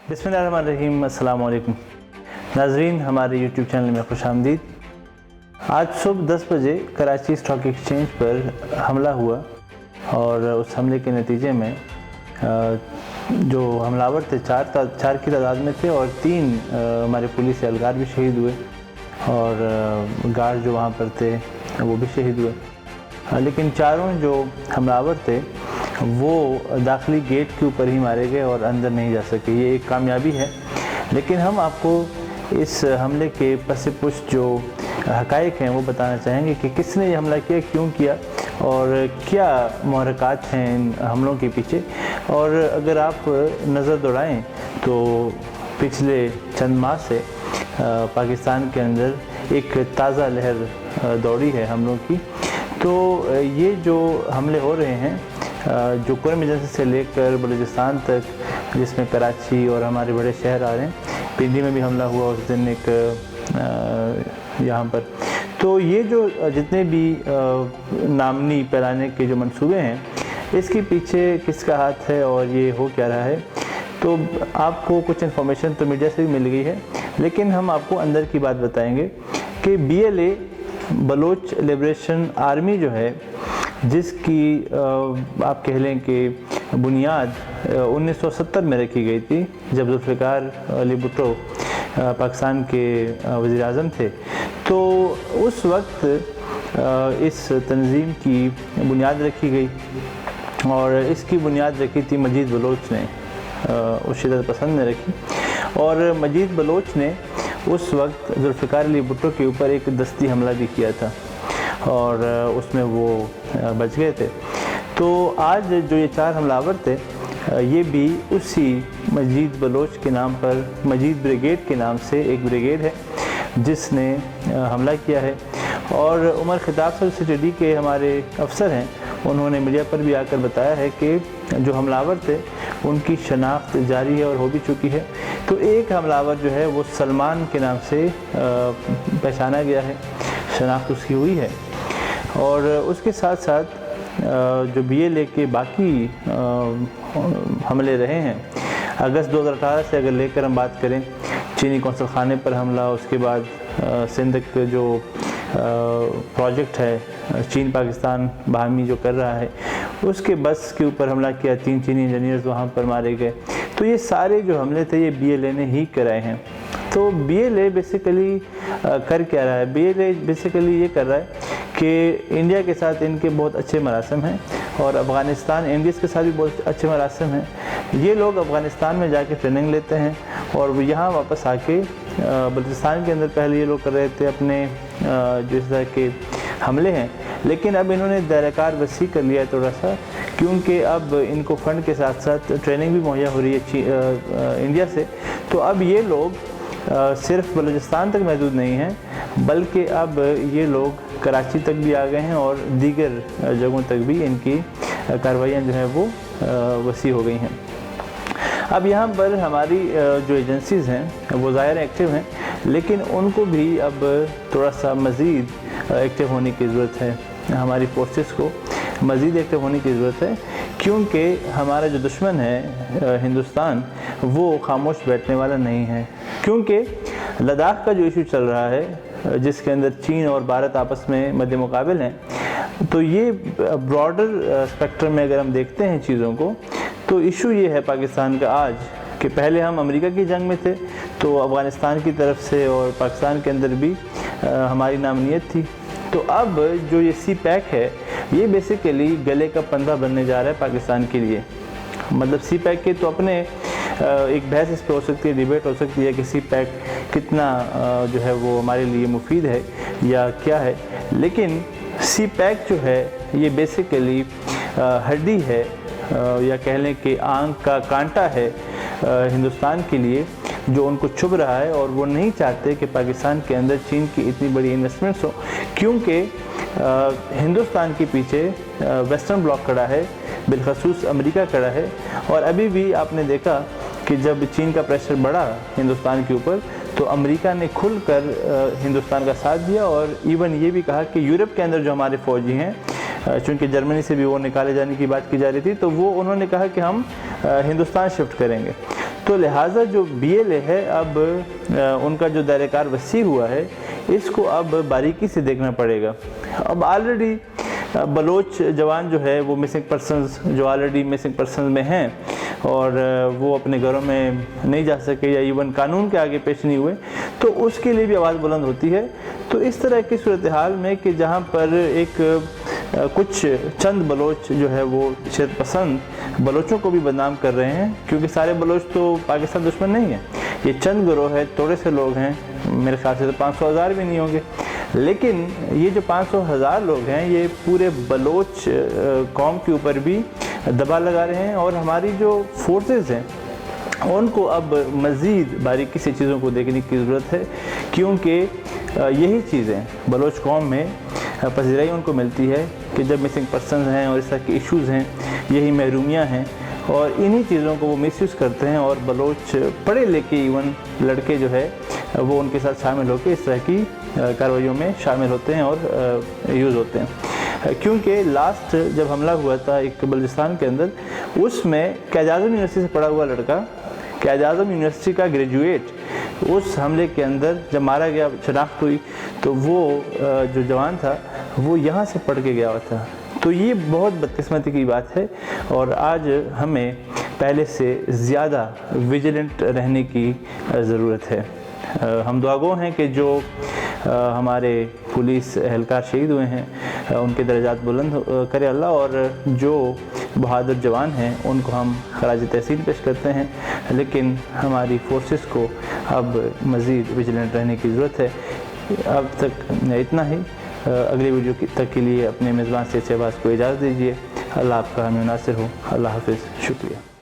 बिस्मिल्लाहिर्रहमानिर्रहीम। अस्सलाम वालेकुम नाज़रीन, हमारे यूट्यूब चैनल में खुश आमदीद। आज सुबह 10 बजे कराची स्टॉक एक्सचेंज पर हमला हुआ और उस हमले के नतीजे में जो हमलावर थे चार की तादाद में थे और 3 हमारे पुलिस एहलकार भी शहीद हुए और गार्ड जो वहाँ पर थे वो भी शहीद हुए। लेकिन चारों जो हमलावर थे वो दाखिली गेट के ऊपर ही मारे गए और अंदर नहीं जा सके। ये एक कामयाबी है, लेकिन हम आपको इस हमले के पस पुष्ट जो हक़ाइक़ हैं वो बताना चाहेंगे कि किसने ये हमला किया, क्यों किया और क्या मुहर्रिकात हैं इन हमलों के पीछे। और अगर आप नज़र दौड़ाएं तो पिछले चंद माह से पाकिस्तान के अंदर एक ताज़ा लहर दौड़ी है हमलों की। तो ये जो हमले हो रहे हैं जो कुरम एजेंसी से लेकर बलूचिस्तान तक, जिसमें कराची और हमारे बड़े शहर आ रहे हैं, पिंडी में भी हमला हुआ उस दिन एक यहाँ पर। तो ये जो जितने भी नामनी फैलाने के जो मंसूबे हैं, इसके पीछे किसका हाथ है और ये हो क्या रहा है। तो आपको कुछ इन्फॉर्मेशन तो मीडिया से भी मिल गई है, लेकिन हम आपको अंदर की बात बताएंगे कि BLA बलोच लिबरेशन आर्मी जो है, जिसकी आप कह लें कि बुनियाद 1970 में रखी गई थी, जब जुल्फ़िकार अली भुट्टो पाकिस्तान के वज़ीर आज़म थे। तो उस वक्त इस तंज़ीम की बुनियाद रखी गई और इसकी बुनियाद रखी थी मजीद बलोच ने, उस शिदत पसंद ने रखी। और मजीद बलोच ने उस वक्त जुल्फ़िकार अली भुट्टो के ऊपर एक दस्ती हमला भी किया था और उसमें वो बच गए थे। तो आज जो ये 4 हमलावर थे, ये भी उसी मजीद बलोच के नाम पर मजीद ब्रिगेड के नाम से एक ब्रिगेड है जिसने हमला किया है। और उमर खिताब CTD के हमारे अफसर हैं, उन्होंने मीडिया पर भी आकर बताया है कि जो हमलावर थे उनकी शनाख्त जारी है और हो भी चुकी है। तो एक हमलावर जो है वो सलमान के नाम से पहचाना गया है, शनाख्त उसकी हुई है। और उसके साथ साथ जो BLA के बाकी हमले रहे हैं, अगस्त 2018 से अगर लेकर हम बात करें, चीनी कौंसल खाने पर हमला, उसके बाद सिंध के जो प्रोजेक्ट है चीन पाकिस्तान बाहमी जो कर रहा है, उसके बस के ऊपर हमला किया, 3 चीनी इंजीनियर्स वहाँ पर मारे गए। तो ये सारे जो हमले थे ये BLA ने ही कराए हैं। तो BLA बेसिकली कर क्या रहा है? BLA बेसिकली ये कर रहा है कि इंडिया के साथ इनके बहुत अच्छे मरासम हैं और अफ़गानिस्तान इंडियंस के साथ भी बहुत अच्छे मरासम हैं। ये लोग अफ़गानिस्तान में जाके ट्रेनिंग लेते हैं और यहाँ वापस आके बलूचिस्तान के अंदर पहले ये लोग कर रहे थे अपने जिस तरह के हमले हैं, लेकिन अब इन्होंने दायरा वसी कर लिया है थोड़ा सा, क्योंकि अब इनको फ़ंड के साथ साथ ट्रेनिंग भी मुहैया हो रही है इंडिया से। तो अब ये लोग सिर्फ बलूचिस्तान तक महदूद नहीं हैं, बल्कि अब ये लोग कराची तक भी आ गए हैं और दीगर जगहों तक भी इनकी कार्रवाइयाँ जो हैं वो वसी हो गई हैं। अब यहाँ पर हमारी जो एजेंसीज़ हैं वो ज़ाहिर एक्टिव हैं, लेकिन उनको भी अब थोड़ा सा मज़ीद एक्टिव होने की ज़रूरत है। हमारी फोर्सेस को मज़ीद एक्टिव होने की ज़रूरत है, क्योंकि हमारा जो दुश्मन है हिंदुस्तान, वो खामोश बैठने वाला नहीं है। क्योंकि लद्दाख का जो इशू चल रहा है, जिसके अंदर चीन और भारत आपस में मद्दे मुकाबिल हैं, तो ये ब्रॉडर स्पेक्ट्रम में अगर हम देखते हैं चीज़ों को, तो इशू ये है पाकिस्तान का आज कि पहले हम अमेरिका की जंग में थे, तो अफ़गानिस्तान की तरफ से और पाकिस्तान के अंदर भी हमारी नामनीयत थी। तो अब जो ये CPEC है, ये बेसिकली गले का फंदा बनने जा रहा है पाकिस्तान के लिए। मतलब CPEC के तो अपने एक बहस इस पर हो सकती है, डिबेट हो सकती है कि CPEC कितना जो है वो हमारे लिए मुफीद है या क्या है, लेकिन CPEC जो है ये बेसिकली हड्डी है या कह लें कि आंख का कांटा है हिंदुस्तान के लिए, जो उनको चुभ रहा है और वो नहीं चाहते कि पाकिस्तान के अंदर चीन की इतनी बड़ी इन्वेस्टमेंट्स हो, क्योंकि हिंदुस्तान के पीछे वेस्टर्न ब्लॉक खड़ा है, बिलखसूस अमेरिका खड़ा है। और अभी भी आपने देखा कि जब चीन का प्रेशर बढ़ा हिंदुस्तान के ऊपर, तो अमेरिका ने खुलकर हिंदुस्तान का साथ दिया और इवन ये भी कहा कि यूरोप के अंदर जो हमारे फ़ौजी हैं, चूँकि जर्मनी से भी वो निकाले जाने की बात की जा रही थी, तो वो उन्होंने कहा कि हम हिंदुस्तान शिफ्ट करेंगे। تو لہٰذا جو BLA ہے اب ان کا جو دائرہ کار وسیع ہوا ہے، اس کو اب باریکی سے دیکھنا پڑے گا۔ اب آلریڈی بلوچ جوان جو ہے وہ مسنگ پرسنز جو آلریڈی مسنگ پرسنز میں ہیں اور وہ اپنے گھروں میں نہیں جا سکے یا ایون قانون کے آگے پیش نہیں ہوئے، تو اس کے لیے بھی آواز بلند ہوتی ہے۔ تو اس طرح کی صورتحال میں کہ جہاں پر ایک کچھ چند بلوچ جو ہے وہ شدت پسند بلوچوں کو بھی بدنام کر رہے ہیں، کیونکہ سارے بلوچ تو پاکستان دشمن نہیں ہیں، یہ چند گروہ ہے، تھوڑے سے لوگ ہیں، میرے خیال سے 500,000 بھی نہیں ہوں گے، لیکن یہ جو 500,000 لوگ ہیں یہ پورے بلوچ قوم کے اوپر بھی دباؤ لگا رہے ہیں، اور ہماری جو فورسز ہیں ان کو اب مزید باریکی سے چیزوں کو دیکھنے کی ضرورت ہے، کیونکہ یہی چیزیں بلوچ قوم میں پذیرائی ان کو ملتی ہے کہ جب مسنگ پرسنز ہیں اور اس طرح کے ایشوز ہیں، یہی محرومیاں ہیں، اور انہی چیزوں کو وہ مس یوز کرتے ہیں، اور بلوچ پڑھے لکھے ایون لڑکے جو ہے وہ ان کے ساتھ شامل ہو کے اس طرح کی کارروائیوں میں شامل ہوتے ہیں اور یوز ہوتے ہیں۔ کیونکہ لاسٹ جب حملہ ہوا تھا ایک بلوچستان کے اندر، اس میں قائد اعظم یونیورسٹی سے پڑھا ہوا لڑکا، قائد اعظم یونیورسٹی کا گریجویٹ، اس حملے کے اندر جب مارا گیا، شناخت ہوئی، تو وہ جو جوان تھا وہ یہاں سے پڑھ کے گیا ہوا تھا۔ تو یہ بہت بدقسمتی کی بات ہے، اور آج ہمیں پہلے سے زیادہ ویجیلنٹ رہنے کی ضرورت ہے۔ ہم دعاگو ہیں کہ جو ہمارے پولیس اہلکار شہید ہوئے ہیں ان کے درجات بلند کرے اللہ، اور جو بہادر جوان ہیں ان کو ہم خراج تحسین پیش کرتے ہیں، لیکن ہماری فورسز کو اب مزید ویجیلنٹ رہنے کی ضرورت ہے۔ اب تک اتنا ہی، اگلی ویڈیو تک کے لیے اپنے میزبان سے شہباز کو اجازت دیجیے۔ اللہ آپ کا حامی و ناصر ہو۔ اللہ حافظ، شکریہ۔